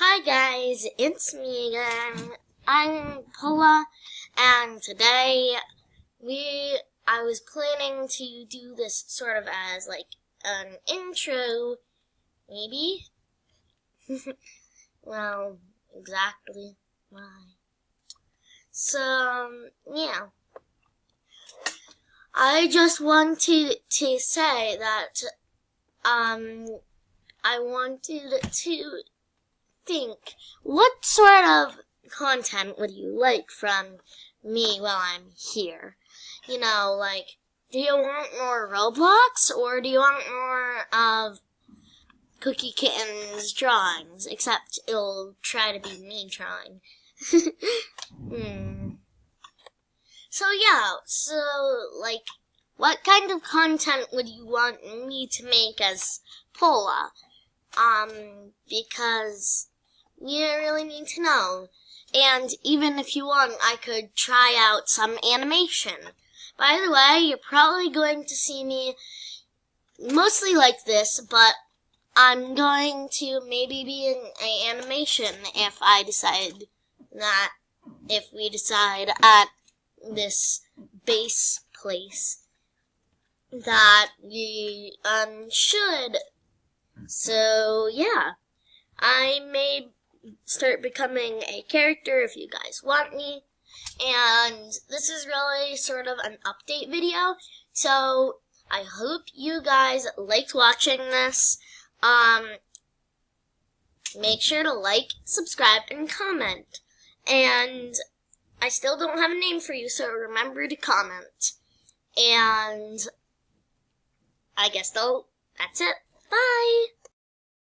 Hi guys, it's me again. I'm Pola, and today I was planning to do this sort of as like an intro, maybe? Well, exactly why. So, yeah. I just wanted to say that, I wanted to think, what sort of content would you like from me while I'm here? You know, like, do you want more Roblox, or do you want more of Cookie Kitten's drawings? Except it'll try to be me drawing. So yeah, like, what kind of content would you want me to make as Pola? Because we really need to know. And even if you want, I could try out some animation. By the way, you're probably going to see me mostly like this, but I'm going to maybe be in an animation if we decide at this base place that we should. So yeah, I may start becoming a character if you guys want me, and this is really sort of an update video, so I hope you guys liked watching this. Make sure to like, subscribe, and comment, and I still don't have a name for you, so remember to comment, and I guess that's it. Bye!